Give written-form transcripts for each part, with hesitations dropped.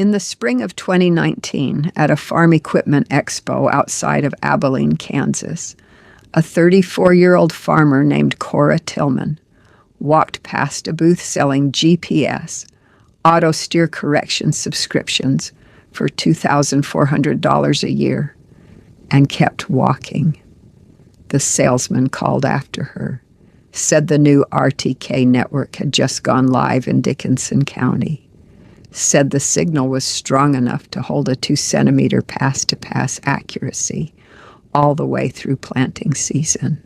In the spring of 2019, at a farm equipment expo outside of Abilene, Kansas, a 34-year-old farmer named Clara Tillman walked past a booth selling GPS, auto steer correction subscriptions for $2,400 a year, and kept walking. The salesman called after her, said the new RTK network had just gone live in Dickinson County, said the signal was strong enough to hold a 2-centimeter pass-to-pass accuracy all the way through planting season,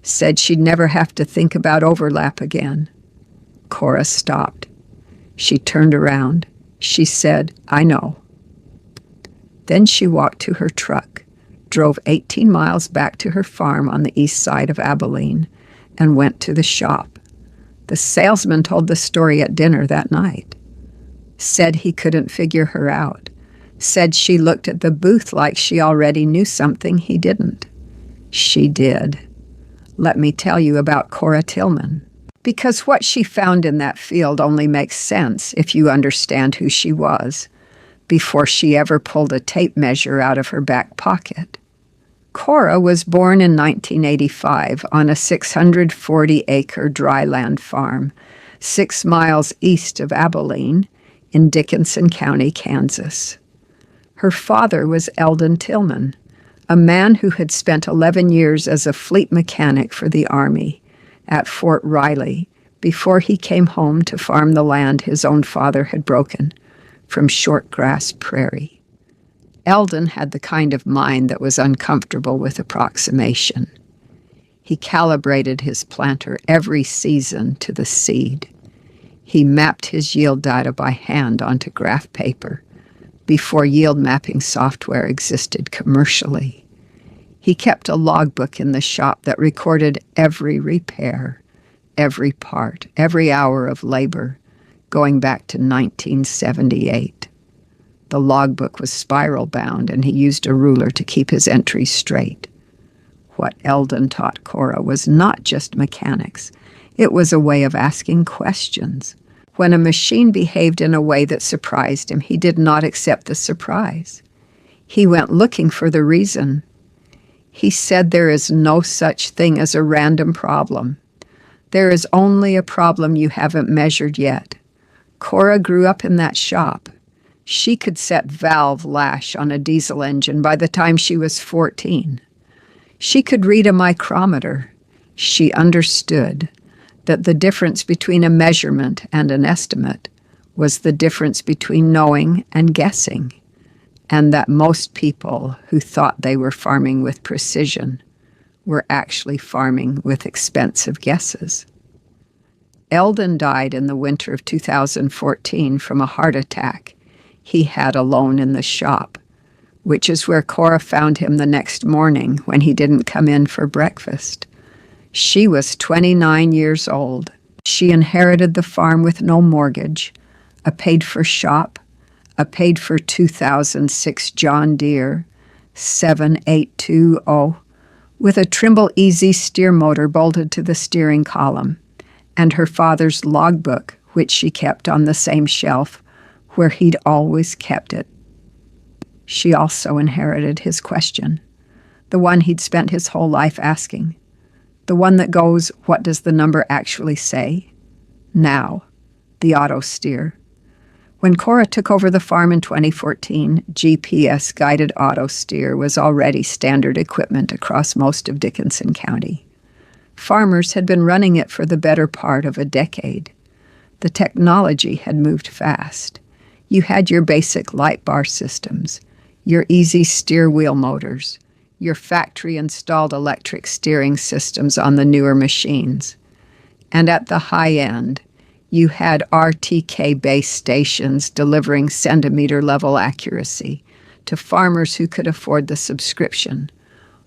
said she'd never have to think about overlap again. Cora stopped. She turned around. She said, "I know." Then she walked to her truck, drove 18 miles back to her farm on the east side of Abilene, and went to the shop. The salesman told the story at dinner that night. Said he couldn't figure her out. Said she looked at the booth like she already knew something he didn't. She did. Let me tell you about Cora Tillman. Because what she found in that field only makes sense if you understand who she was, before she ever pulled a tape measure out of her back pocket. Cora was born in 1985 on a 640-acre dryland farm 6 miles east of Abilene in Dickinson County, Kansas. Her father was Eldon Tillman, a man who had spent 11 years as a fleet mechanic for the Army at Fort Riley before he came home to farm the land his own father had broken from short-grass prairie. Eldon had the kind of mind that was uncomfortable with approximation. He calibrated his planter every season to the seed. He mapped his yield data by hand onto graph paper before yield mapping software existed commercially. He kept a logbook in the shop that recorded every repair, every part, every hour of labor, going back to 1978. The logbook was spiral-bound, and he used a ruler to keep his entries straight. What Eldon taught Cora was not just mechanics. It was a way of asking questions. When a machine behaved in a way that surprised him, he did not accept the surprise. He went looking for the reason. He said there is no such thing as a random problem. There is only a problem you haven't measured yet. Cora grew up in that shop. She could set valve lash on a diesel engine by the time she was 14. She could read a micrometer. She understood that the difference between a measurement and an estimate was the difference between knowing and guessing, and that most people who thought they were farming with precision were actually farming with expensive guesses. Eldon died in the winter of 2014 from a heart attack he had alone in the shop, which is where Cora found him the next morning when he didn't come in for breakfast. She was 29 years old. She inherited the farm with no mortgage, a paid-for shop, a paid-for 2006 John Deere 7820 with a Trimble Easy steer motor bolted to the steering column, and her father's logbook, which she kept on the same shelf where he'd always kept it. She also inherited his question, the one he'd spent his whole life asking. The one that goes, what does the number actually say? Now, the auto steer. When Cora took over the farm in 2014, GPS-guided auto steer was already standard equipment across most of Dickinson County. Farmers had been running it for the better part of a decade. The technology had moved fast. You had your basic light bar systems, your easy steer wheel motors, your factory-installed electric steering systems on the newer machines. And at the high end, you had RTK base stations delivering centimeter-level accuracy to farmers who could afford the subscription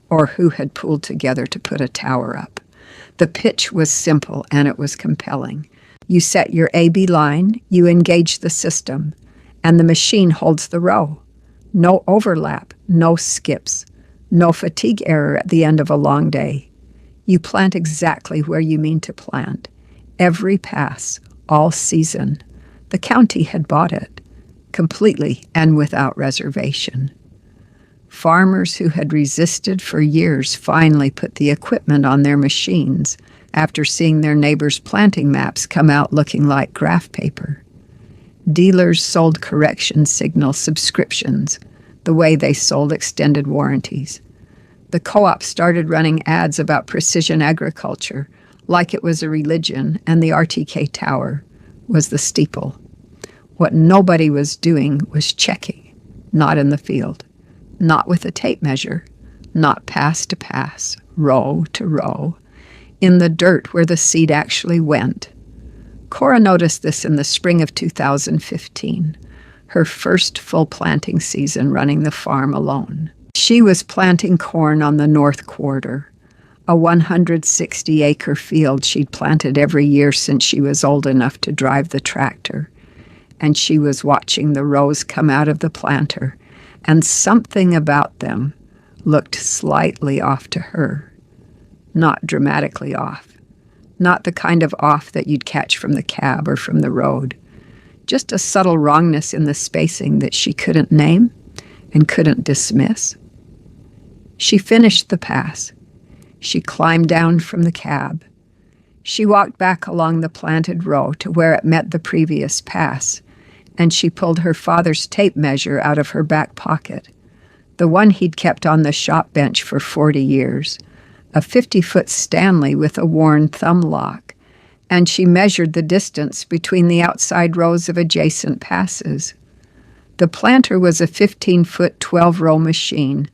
or who had pooled together to put a tower up. The pitch was simple and it was compelling. You set your AB line, you engage the system, and the machine holds the row. No overlap, no skips, no fatigue error at the end of a long day. You plant exactly where you mean to plant. Every pass, all season. The county had bought it. completely and without reservation. Farmers who had resisted for years finally put the equipment on their machines after seeing their neighbors' planting maps come out looking like graph paper. Dealers sold correction signal subscriptions the way they sold extended warranties. The co-op started running ads about precision agriculture like it was a religion, and the RTK tower was the steeple. What nobody was doing was checking, not in the field, not with a tape measure, not pass to pass, row to row, in the dirt where the seed actually went. Cora noticed this in the spring of 2015, her first full planting season running the farm alone. She was planting corn on the North Quarter, a 160-acre field she'd planted every year since she was old enough to drive the tractor. And she was watching the rows come out of the planter, and something about them looked slightly off to her. Not dramatically off. Not the kind of off that you'd catch from the cab or from the road. Just a subtle wrongness in the spacing that she couldn't name and couldn't dismiss. She finished the pass. She climbed down from the cab. She walked back along the planted row to where it met the previous pass, and she pulled her father's tape measure out of her back pocket, the one he'd kept on the shop bench for 40 years, a 50-foot Stanley with a worn thumb lock, and she measured the distance between the outside rows of adjacent passes. The planter was a 15-foot 12-row machine,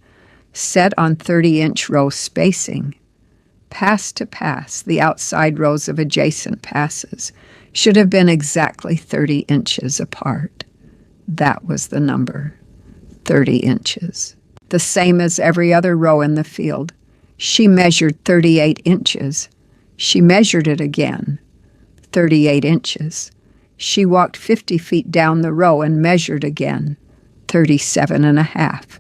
set on 30-inch row spacing. Pass to pass, the outside rows of adjacent passes should have been exactly 30 inches apart. That was the number, 30 inches. The same as every other row in the field. She measured 38 inches. She measured it again, 38 inches. She walked 50 feet down the row and measured again, 37 and a half.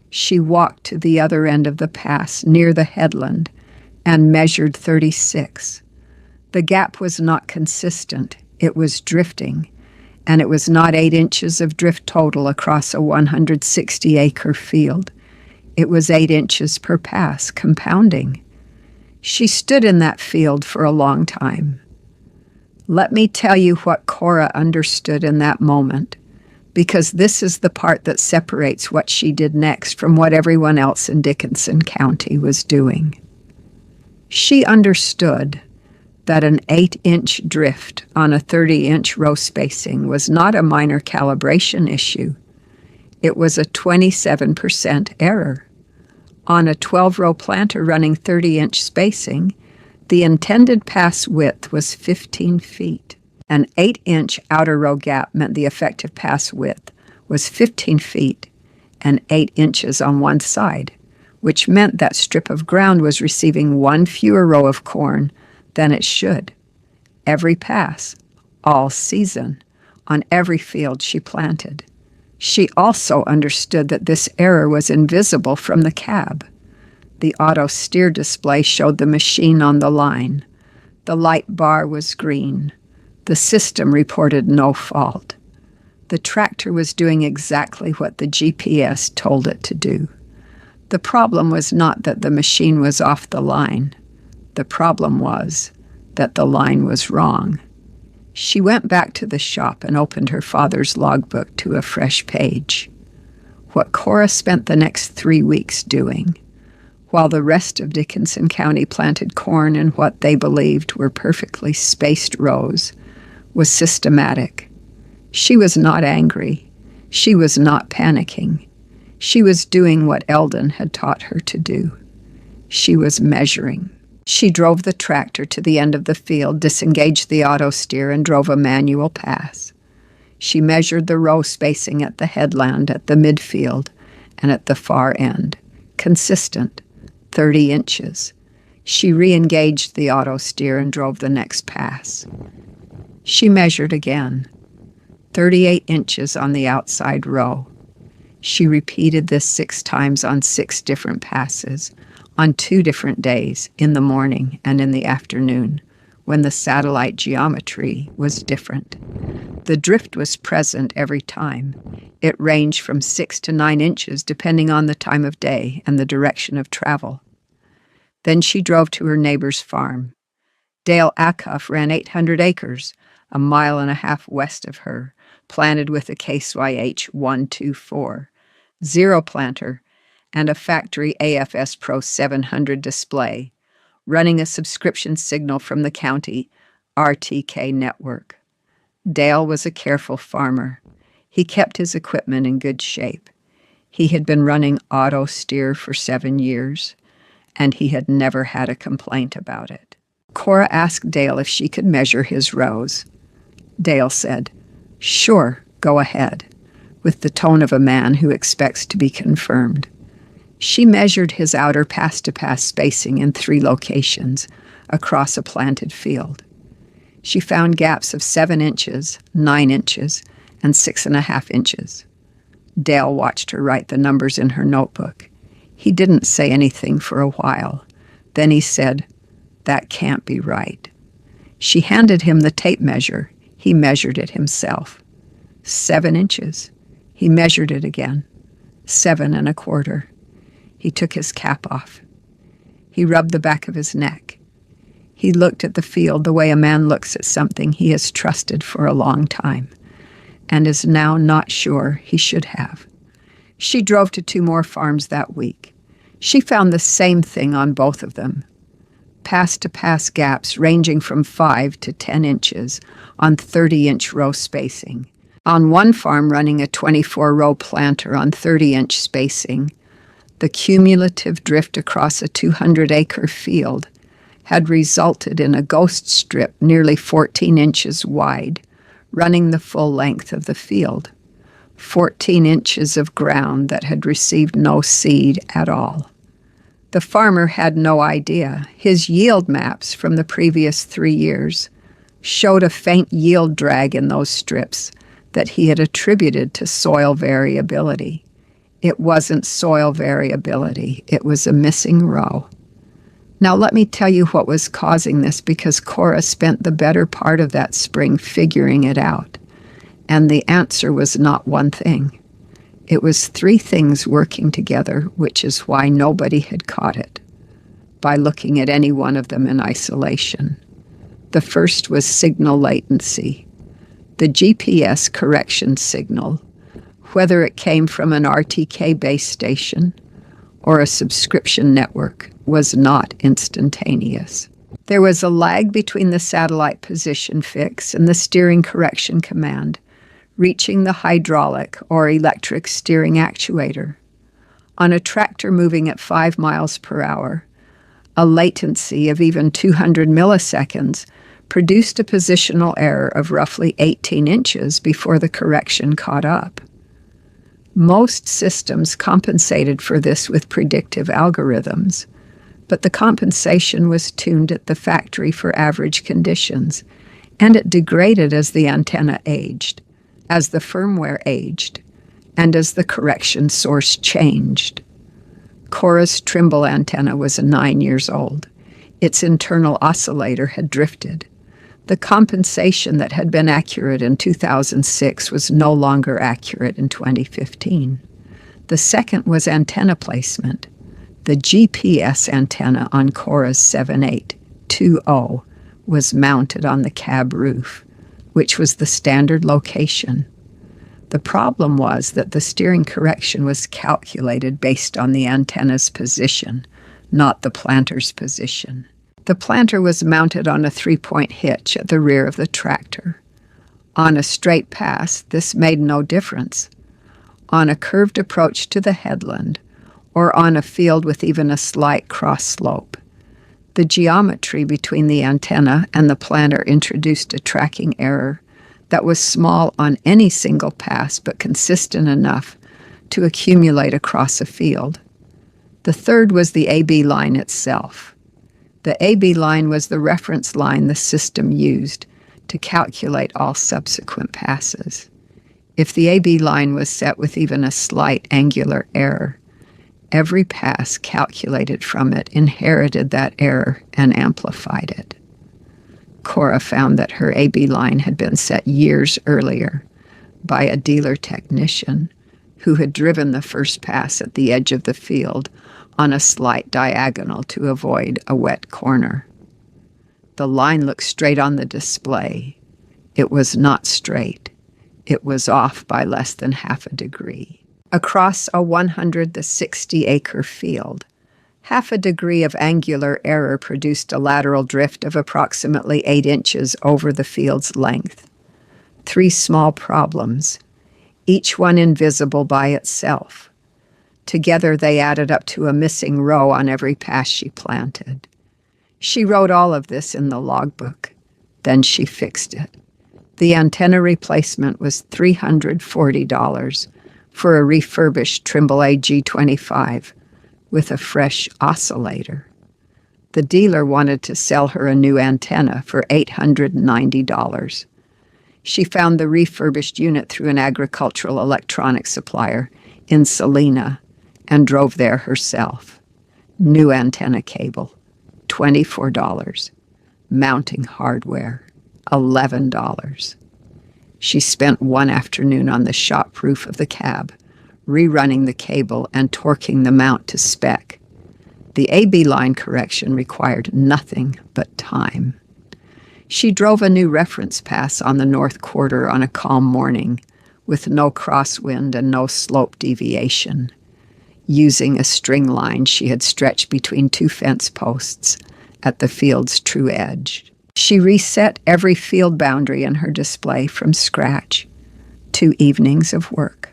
She walked to the other end of the pass near the headland and measured 36. The gap was not consistent. It was drifting, and it was not 8 inches of drift total across a 160-acre field. It was 8 inches per pass, compounding. She stood in that field for a long time. Let me tell you what Cora understood in that moment, because this is the part that separates what she did next from what everyone else in Dickinson County was doing. She understood that an 8-inch drift on a 30-inch row spacing was not a minor calibration issue. It was a 27% error. On a 12-row planter running 30-inch spacing, the intended pass width was 15 feet. An 8-inch outer row gap meant the effective pass width was 15 feet and 8 inches on one side, which meant that strip of ground was receiving one fewer row of corn than it should. Every pass, all season, on every field she planted. She also understood that this error was invisible from the cab. The auto steer display showed the machine on the line. The light bar was green. The system reported no fault. The tractor was doing exactly what the GPS told it to do. The problem was not that the machine was off the line. The problem was that the line was wrong. She went back to the shop and opened her father's logbook to a fresh page. What Cora spent the next 3 weeks doing, while the rest of Dickinson County planted corn in what they believed were perfectly spaced rows, was systematic. She was not angry. She was not panicking. She was doing what Eldon had taught her to do. She was measuring. She drove the tractor to the end of the field, disengaged the auto steer, and drove a manual pass. She measured the row spacing at the headland, at the midfield, and at the far end. Consistent, 30 inches. She re-engaged the auto steer and drove the next pass. She measured again, 38 inches on the outside row. She repeated this 6 times on 6 different passes, on 2 different days, in the morning and in the afternoon, when the satellite geometry was different. The drift was present every time. It ranged from 6 to 9 inches depending on the time of day and the direction of travel. Then she drove to her neighbor's farm. Dale Acuff ran 800 acres, a mile and a half west of her, planted with a Case YH 124, zero planter, and a factory AFS Pro 700 display, running a subscription signal from the county RTK network. Dale was a careful farmer. He kept his equipment in good shape. He had been running auto steer for 7 years, and he had never had a complaint about it. Cora asked Dale if she could measure his rows. Dale said, "Sure, go ahead," with the tone of a man who expects to be confirmed. She measured his outer pass-to-pass spacing in 3 locations across a planted field. She found gaps of 7 inches, 9 inches, and 6.5 inches. Dale watched her write the numbers in her notebook. He didn't say anything for a while. Then he said, "That can't be right." She handed him the tape measure. He measured it himself. 7 inches. He measured it again. 7.25. He took his cap off. He rubbed the back of his neck. He looked at the field the way a man looks at something he has trusted for a long time, and is now not sure he should have. She drove to 2 more farms that week. She found the same thing on both of them. Pass-to-pass gaps ranging from 5 to 10 inches on 30-inch row spacing. On one farm running a 24-row planter on 30-inch spacing, the cumulative drift across a 200-acre field had resulted in a ghost strip nearly 14 inches wide, running the full length of the field. 14 inches of ground that had received no seed at all. The farmer had no idea. His yield maps from the previous 3 years showed a faint yield drag in those strips that he had attributed to soil variability. It wasn't soil variability. It was a missing row. Now let me tell you what was causing this, because Cora spent the better part of that spring figuring it out. And the answer was not one thing. It was 3 things working together, which is why nobody had caught it, by looking at any one of them in isolation. The first was signal latency. The GPS correction signal, whether it came from an RTK base station or a subscription network, was not instantaneous. There was a lag between the satellite position fix and the steering correction command, reaching the hydraulic or electric steering actuator. On a tractor moving at 5 miles per hour, a latency of even 200 milliseconds produced a positional error of roughly 18 inches before the correction caught up. Most systems compensated for this with predictive algorithms, but the compensation was tuned at the factory for average conditions, and it degraded as the antenna aged, as the firmware aged, and as the correction source changed. Cora's Trimble antenna was 9 years old. Its internal oscillator had drifted. The compensation that had been accurate in 2006 was no longer accurate in 2015. The second was antenna placement. The GPS antenna on Cora's 7820 was mounted on the cab roof, which was the standard location. The problem was that the steering correction was calculated based on the antenna's position, not the planter's position. The planter was mounted on a 3-point hitch at the rear of the tractor. On a straight pass, this made no difference. On a curved approach to the headland, or on a field with even a slight cross slope, the geometry between the antenna and the planter introduced a tracking error that was small on any single pass but consistent enough to accumulate across a field. The third was the AB line itself. The AB line was the reference line the system used to calculate all subsequent passes. If the AB line was set with even a slight angular error, every pass calculated from it inherited that error and amplified it. Cora found that her AB line had been set years earlier by a dealer technician who had driven the first pass at the edge of the field on a slight diagonal to avoid a wet corner. The line looked straight on the display. It was not straight. It was off by less than half a degree. Across a 160-acre field, half a degree of angular error produced a lateral drift of approximately 8 inches over the field's length. 3 small problems, each one invisible by itself. Together they added up to a missing row on every pass she planted. She wrote all of this in the logbook. Then she fixed it. The antenna replacement was $340 for a refurbished Trimble G25 with a fresh oscillator. The dealer wanted to sell her a new antenna for $890. She found the refurbished unit through an agricultural electronics supplier in Salina and drove there herself. New antenna cable, $24. Mounting hardware, $11. She spent one afternoon on the shop roof of the cab, rerunning the cable and torquing the mount to spec. The AB line correction required nothing but time. She drove a new reference pass on the north quarter on a calm morning, with no crosswind and no slope deviation, using a string line she had stretched between 2 fence posts at the field's true edge. She reset every field boundary in her display from scratch. 2 evenings of work.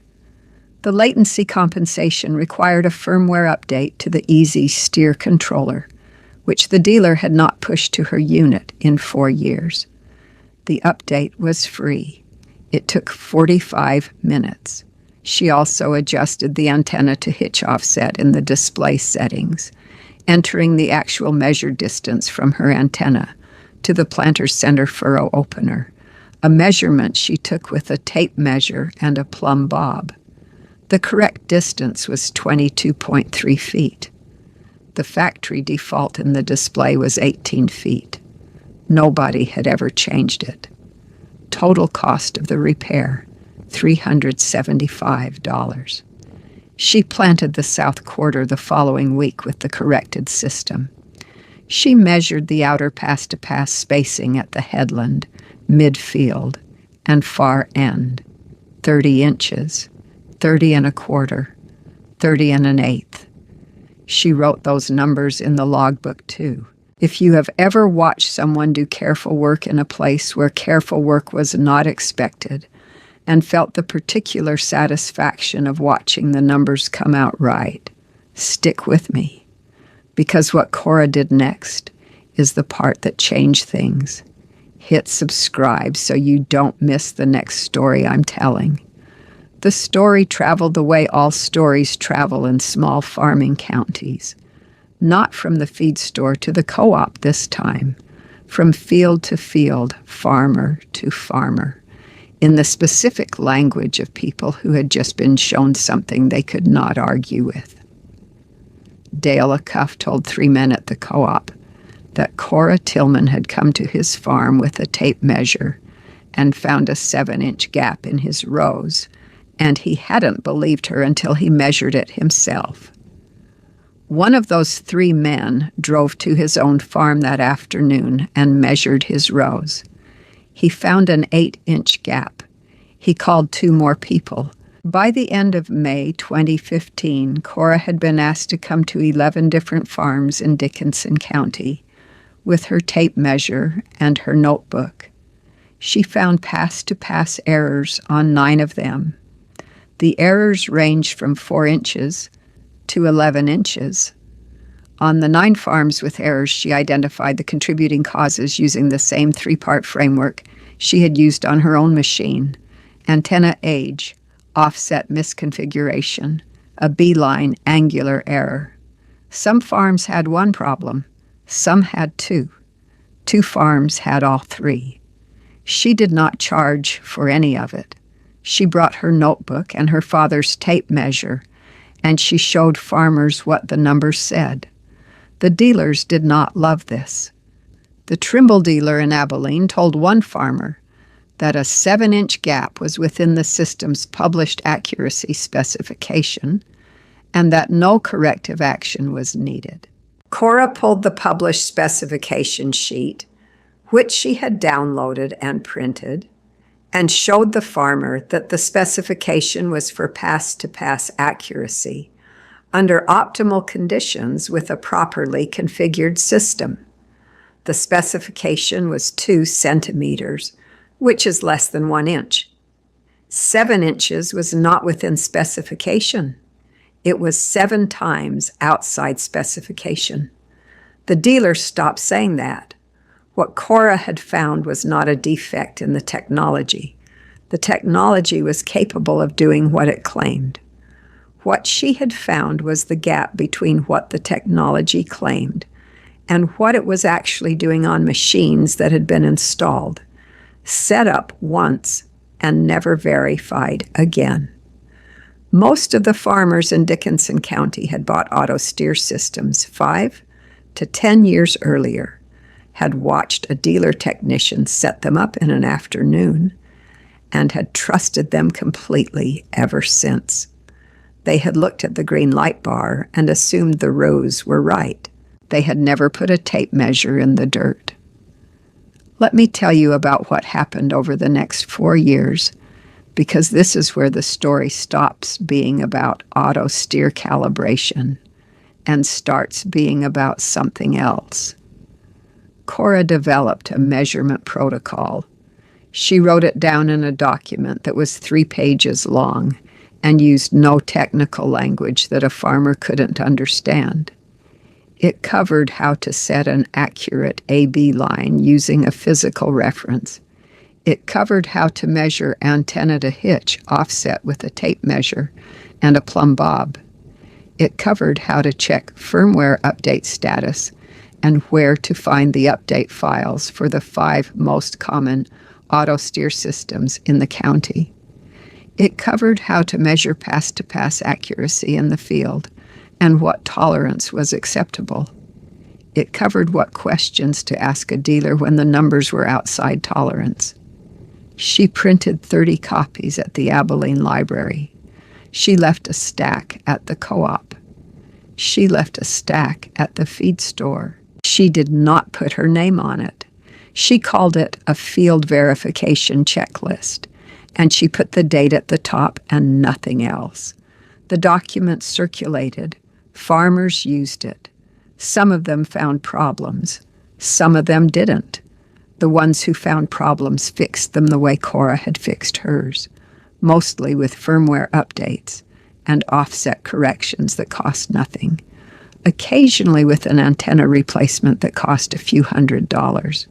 The latency compensation required a firmware update to the Easy Steer controller, which the dealer had not pushed to her unit in 4 years. The update was free. It took 45 minutes. She also adjusted the antenna to hitch offset in the display settings, entering the actual measured distance from her antenna to the planter's center furrow opener, a measurement she took with a tape measure and a plumb bob. The correct distance was 22.3 feet. The factory default in the display was 18 feet. Nobody had ever changed it. Total cost of the repair, $375. She planted the south quarter the following week with the corrected system. She measured the outer pass-to-pass spacing at the headland, midfield, and far end, 30 inches, 30 1/4, 30 1/8. She wrote those numbers in the logbook, too. If you have ever watched someone do careful work in a place where careful work was not expected and felt the particular satisfaction of watching the numbers come out right, stick with me, because what Cora did next is the part that changed things. Hit subscribe so you don't miss the next story I'm telling. The story traveled the way all stories travel in small farming counties. Not from the feed store to the co-op this time, from field to field, farmer to farmer, in the specific language of people who had just been shown something they could not argue with. Dale Acuff told 3 men at the co-op that Cora Tillman had come to his farm with a tape measure and found a 7-inch gap in his rows, and he hadn't believed her until he measured it himself. One of those 3 men drove to his own farm that afternoon and measured his rows. He found an 8-inch gap. He called 2 more people. By the end of May 2015, Cora had been asked to come to 11 different farms in Dickinson County with her tape measure and her notebook. She found pass-to-pass errors on 9 of them. The errors ranged from 4 inches to 11 inches. On the 9 farms with errors, she identified the contributing causes using the same 3-part framework she had used on her own machine: antenna age, offset misconfiguration, a B-line angular error. Some farms had 1 problem. Some had 2. 2 farms had all 3. She did not charge for any of it. She brought her notebook and her father's tape measure, and she showed farmers what the numbers said. The dealers did not love this. The Trimble dealer in Abilene told one farmer that a 7-inch gap was within the system's published accuracy specification and that no corrective action was needed. Cora pulled the published specification sheet, which she had downloaded and printed, and showed the farmer that the specification was for pass-to-pass accuracy under optimal conditions with a properly configured system. The specification was 2 centimeters, which is less than 1 inch. 7 inches was not within specification. It was 7 times outside specification. The dealer stopped saying that. What Cora had found was not a defect in the technology. The technology was capable of doing what it claimed. What she had found was the gap between what the technology claimed and what it was actually doing on machines that had been installed, set up once, and never verified again. Most of the farmers in Dickinson County had bought auto steer systems 5 to 10 years earlier, had watched a dealer technician set them up in an afternoon, and had trusted them completely ever since. They had looked at the green light bar and assumed the rows were right. They had never put a tape measure in the dirt. Let me tell you about what happened over the next 4 years, because this is where the story stops being about auto steer calibration and starts being about something else. Cora developed a measurement protocol. She wrote it down in a document that was 3 pages long and used no technical language that a farmer couldn't understand. It covered how to set an accurate A-B line using a physical reference. It covered how to measure antenna to hitch offset with a tape measure and a plumb bob. It covered how to check firmware update status and where to find the update files for the 5 most common auto steer systems in the county. It covered how to measure pass-to-pass accuracy in the field and what tolerance was acceptable. It covered what questions to ask a dealer when the numbers were outside tolerance. She printed 30 copies at the Abilene Library. She left a stack at the co-op. She left a stack at the feed store. She did not put her name on it. She called it a field verification checklist, and she put the date at the top and nothing else. The document circulated. Farmers used it. Some of them found problems. Some of them didn't. The ones who found problems fixed them the way Cora had fixed hers, mostly with firmware updates and offset corrections that cost nothing, occasionally with an antenna replacement that cost a few $100s.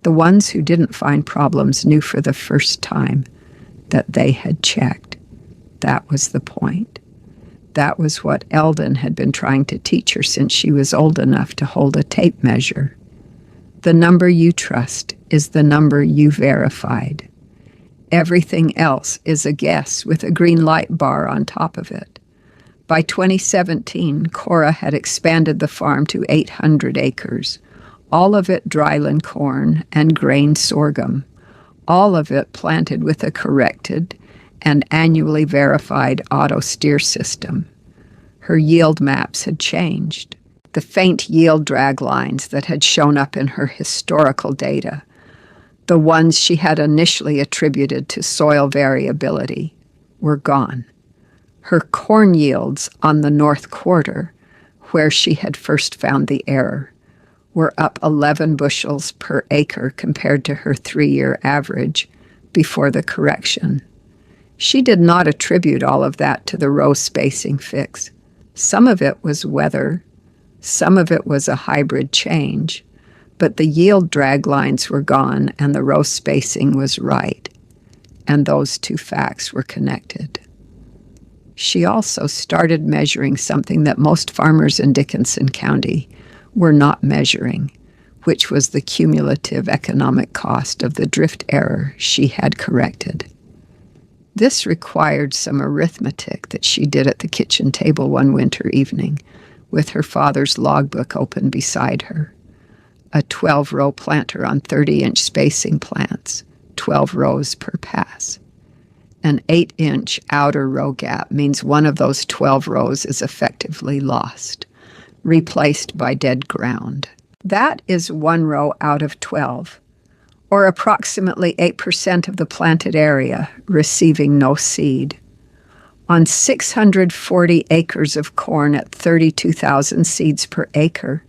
The ones who didn't find problems knew for the first time that they had checked. That was the point. That was what Eldon had been trying to teach her since she was old enough to hold a tape measure. The number you trust is the number you verified. Everything else is a guess with a green light bar on top of it. By 2017, Cora had expanded the farm to 800 acres, all of it dryland corn and grain sorghum, all of it planted with a corrected and annually verified auto steer system. Her yield maps had changed. The faint yield drag lines that had shown up in her historical data, the ones she had initially attributed to soil variability, were gone. Her corn yields on the North Quarter, where she had first found the error, were up 11 bushels per acre compared to her 3-year average before the correction. She did not attribute all of that to the row spacing fix. Some of it was weather, some of it was a hybrid change, but the yield drag lines were gone and the row spacing was right, and those 2 facts were connected. She also started measuring something that most farmers in Dickinson County were not measuring, which was the cumulative economic cost of the drift error she had corrected. This required some arithmetic that she did at the kitchen table one winter evening, with her father's logbook open beside her. a 12-row planter on 30-inch spacing plants, 12 rows per pass. An 8-inch outer row gap means one of those 12 rows is effectively lost, replaced by dead ground. That is 1 row out of 12, or approximately 8% of the planted area receiving no seed. On 640 acres of corn at 32,000 seeds per acre,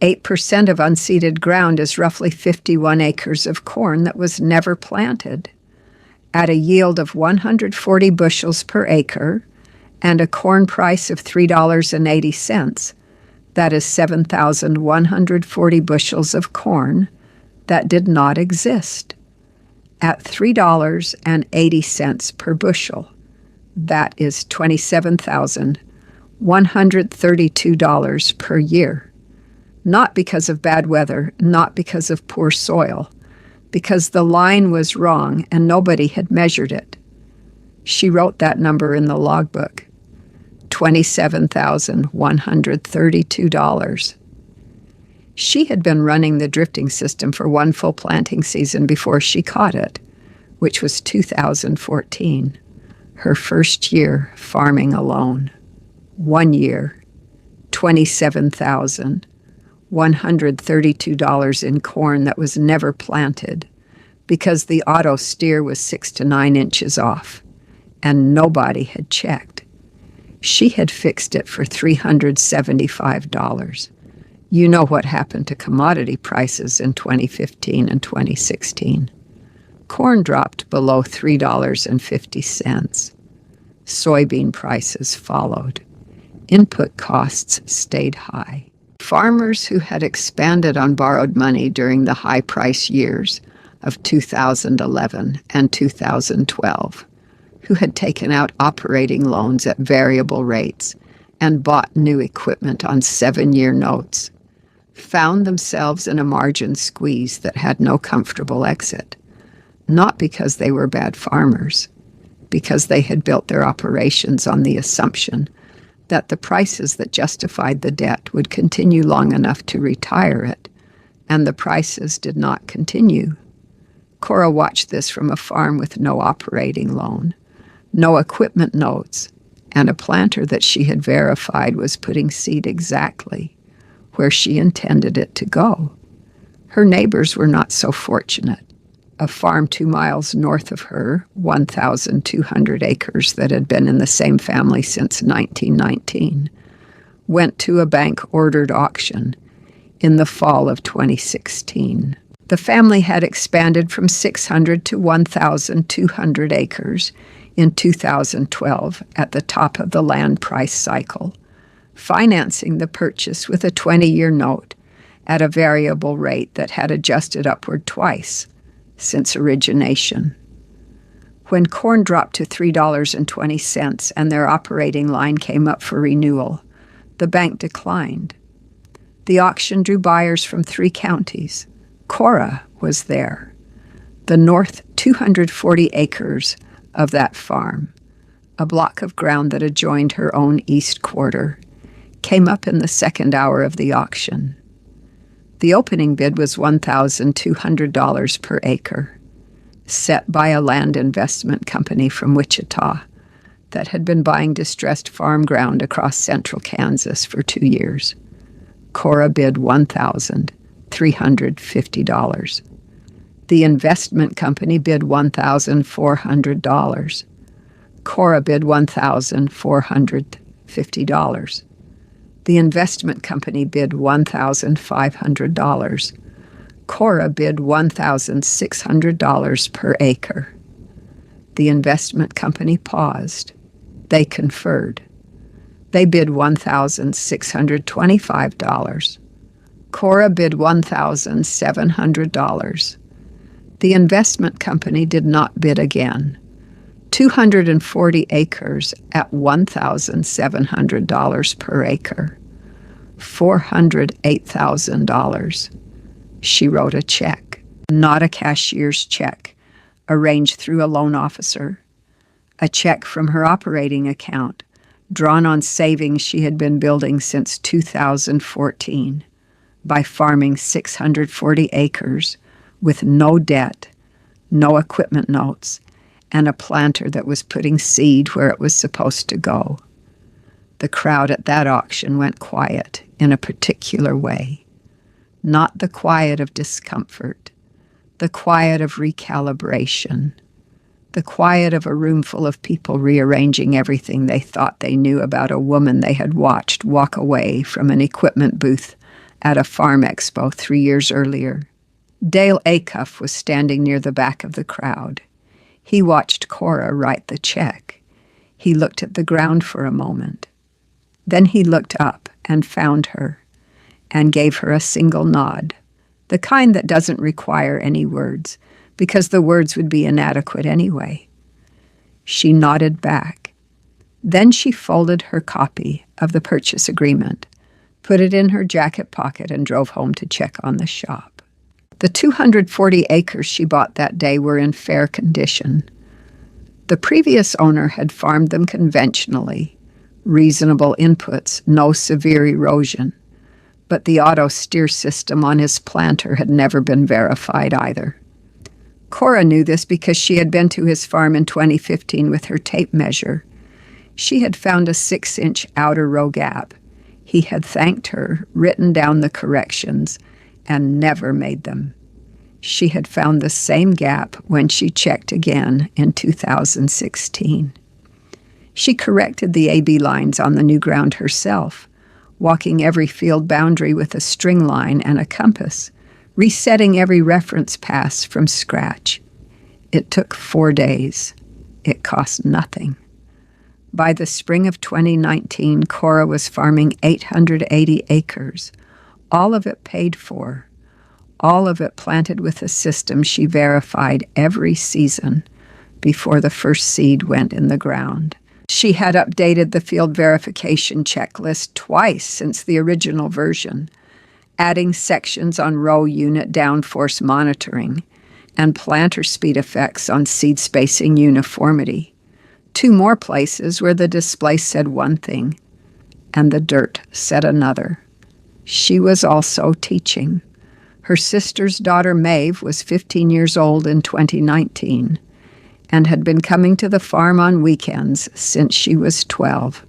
8% of unseeded ground is roughly 51 acres of corn that was never planted. At a yield of 140 bushels per acre and a corn price of $3.80, that is 7,140 bushels of corn that did not exist. At $3.80 per bushel, that is $27,132 per year. Not because of bad weather, not because of poor soil, because the line was wrong and nobody had measured it. She wrote that number in the logbook, $27,132. She had been running the drifting system for one full planting season before she caught it, which was 2014, her first year farming alone. 1 year, $27,132 in corn that was never planted because the auto steer was 6 to 9 inches off, and nobody had checked. She had fixed it for $375. You know what happened to commodity prices in 2015 and 2016. Corn dropped below $3.50. Soybean prices followed. Input costs stayed high. Farmers who had expanded on borrowed money during the high-price years of 2011 and 2012, who had taken out operating loans at variable rates and bought new equipment on 7-year notes, found themselves in a margin squeeze that had no comfortable exit, not because they were bad farmers, because they had built their operations on the assumption that the prices that justified the debt would continue long enough to retire it, and the prices did not continue. Cora watched this from a farm with no operating loan, no equipment notes, and a planter that she had verified was putting seed exactly where she intended it to go. Her neighbors were not so fortunate. A farm 2 miles north of her, 1,200 acres that had been in the same family since 1919, went to a bank-ordered auction in the fall of 2016. The family had expanded from 600 to 1,200 acres in 2012 at the top of the land price cycle, financing the purchase with a 20-year note at a variable rate that had adjusted upward twice since origination. When corn dropped to $3.20 and their operating line came up for renewal, the bank declined. The auction drew buyers from 3 counties. Cora was there. The north 240 acres of that farm, a block of ground that adjoined her own east quarter, came up in the second hour of the auction. The opening bid was $1,200 per acre, set by a land investment company from Wichita that had been buying distressed farm ground across central Kansas for 2 years. Cora bid $1,350. The investment company bid $1,400. Cora bid $1,450. The investment company bid $1,500. Cora bid $1,600 per acre. The investment company paused. They conferred. They bid $1,625. Cora bid $1,700. The investment company did not bid again. 240 acres at $1,700 per acre. $408,000. She wrote a check, not a cashier's check, arranged through a loan officer. A check from her operating account, drawn on savings she had been building since 2014. by farming 640 acres with no debt, no equipment notes, and a planter that was putting seed where it was supposed to go. The crowd at that auction went quiet in a particular way. Not the quiet of discomfort, the quiet of recalibration, the quiet of a room full of people rearranging everything they thought they knew about a woman they had watched walk away from an equipment booth at a farm expo 3 years earlier. Dale Acuff was standing near the back of the crowd. He watched Cora write the check. He looked at the ground for a moment. Then he looked up and found her and gave her a single nod, the kind that doesn't require any words, because the words would be inadequate anyway. She nodded back. Then she folded her copy of the purchase agreement, put it in her jacket pocket, and drove home to check on the shop. The 240 acres she bought that day were in fair condition. The previous owner had farmed them conventionally, reasonable inputs, no severe erosion. But the auto steer system on his planter had never been verified either. Cora knew this because she had been to his farm in 2015 with her tape measure. She had found a 6-inch outer row gap. He had thanked her, written down the corrections, and never made them. She had found the same gap when she checked again in 2016. She corrected the AB lines on the new ground herself, walking every field boundary with a string line and a compass, resetting every reference pass from scratch. It took 4 days. It cost nothing. By the spring of 2019, Cora was farming 880 acres, all of it paid for, all of it planted with a system she verified every season before the first seed went in the ground. She had updated the field verification checklist twice since the original version, adding sections on row unit downforce monitoring and planter speed effects on seed spacing uniformity. 2 more places where the display said one thing and the dirt said another. She was also teaching. Her sister's daughter Maeve was 15 years old in 2019 and had been coming to the farm on weekends since she was 12.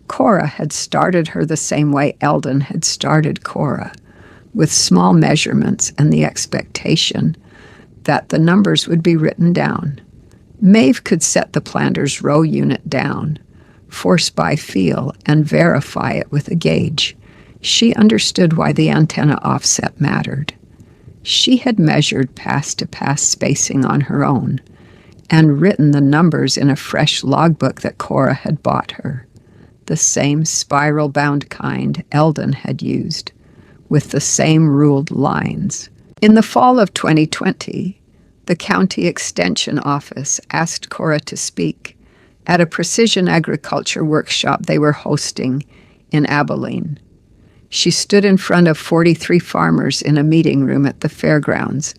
Cora had started her the same way Eldon had started Cora, with small measurements and the expectation that the numbers would be written down. Maeve could set the planter's row unit down, force by feel, and verify it with a gauge. She understood why the antenna offset mattered. She had measured pass-to-pass spacing on her own and written the numbers in a fresh logbook that Cora had bought her, the same spiral-bound kind Eldon had used, with the same ruled lines. In the fall of 2020, the county extension office asked Cora to speak at a precision agriculture workshop they were hosting in Abilene. She stood in front of 43 farmers in a meeting room at the fairgrounds,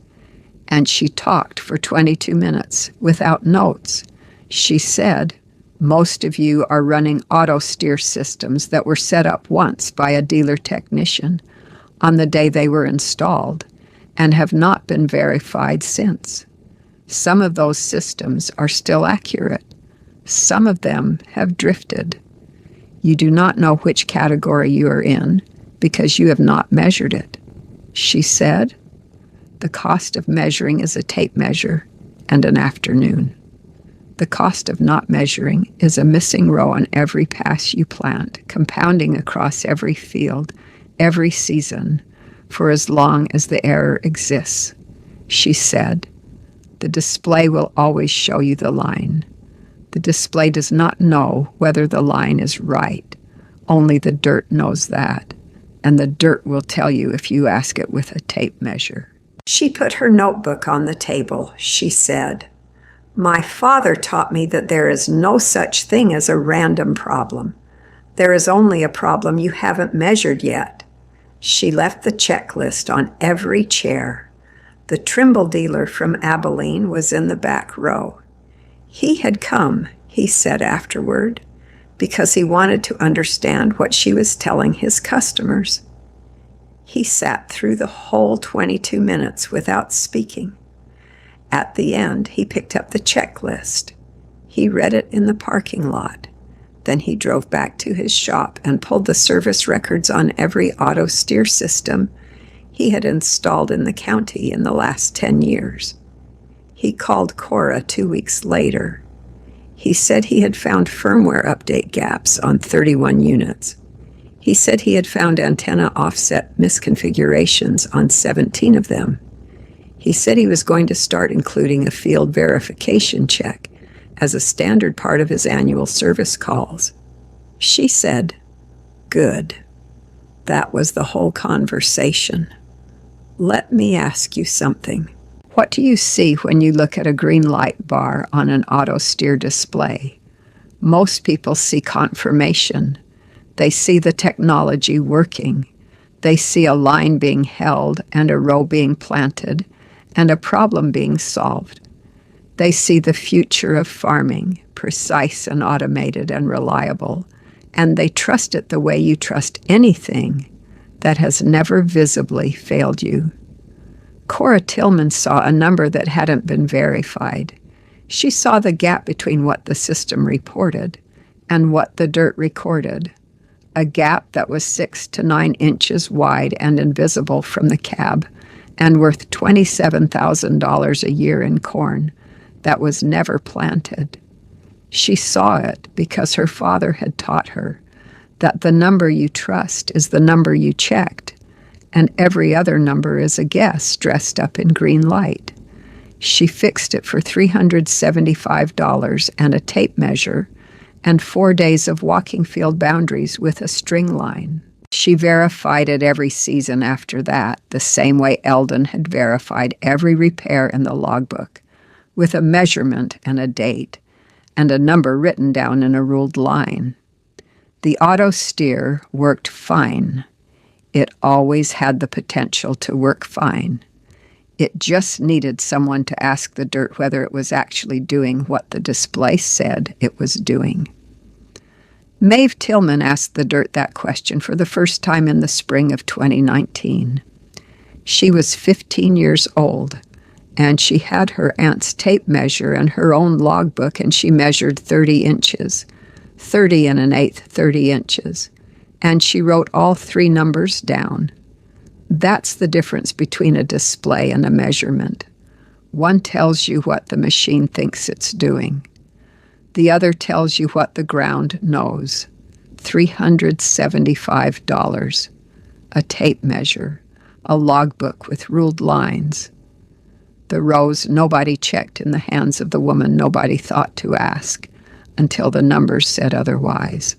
and she talked for 22 minutes without notes. She said, "Most of you are running auto steer systems that were set up once by a dealer technician on the day they were installed and have not been verified since. Some of those systems are still accurate. Some of them have drifted. You do not know which category you are in because you have not measured it." She said, "The cost of measuring is a tape measure and an afternoon. The cost of not measuring is a missing row on every pass you plant, compounding across every field, every season, for as long as the error exists." She said, "The display will always show you the line. The display does not know whether the line is right. Only the dirt knows that, and the dirt will tell you if you ask it with a tape measure." She put her notebook on the table. She said, "My father taught me that there is no such thing as a random problem. There is only a problem you haven't measured yet." She left the checklist on every chair. The Trimble dealer from Abilene was in the back row. He had come, he said afterward, because he wanted to understand what she was telling his customers. He sat through the whole 22 minutes without speaking. At the end, he picked up the checklist. He read it in the parking lot. Then he drove back to his shop and pulled the service records on every auto steer system he had installed in the county in the last 10 years. He called Clara 2 weeks later. He said he had found firmware update gaps on 31 units. He said he had found antenna offset misconfigurations on 17 of them. He said he was going to start including a field verification check as a standard part of his annual service calls. She said, "Good." That was the whole conversation. Let me ask you something. What do you see when you look at a green light bar on an auto steer display? Most people see confirmation. They see the technology working. They see a line being held and a row being planted and a problem being solved. They see the future of farming, precise and automated and reliable, and they trust it the way you trust anything that has never visibly failed you. Cora Tillman saw a number that hadn't been verified. She saw the gap between what the system reported and what the dirt recorded, a gap that was 6 to 9 inches wide and invisible from the cab and worth $27,000 a year in corn that was never planted. She saw it because her father had taught her that the number you trust is the number you checked, and every other number is a guess dressed up in green light. She fixed it for $375 and a tape measure and 4 days of walking field boundaries with a string line. She verified it every season after that, the same way Eldon had verified every repair in the logbook, with a measurement and a date, and a number written down in a ruled line. The auto steer worked fine. It always had the potential to work fine. It just needed someone to ask the dirt whether it was actually doing what the display said it was doing. Maeve Tillman asked the dirt that question for the first time in the spring of 2019. She was 15 years old, and she had her aunt's tape measure and her own logbook, and she measured 30 inches, 30 and an eighth, 30 inches, and she wrote all 3 numbers down. That's the difference between a display and a measurement. One tells you what the machine thinks it's doing. The other tells you what the ground knows. $375. A tape measure. A logbook with ruled lines. The rows nobody checked in the hands of the woman nobody thought to ask, until the numbers said otherwise.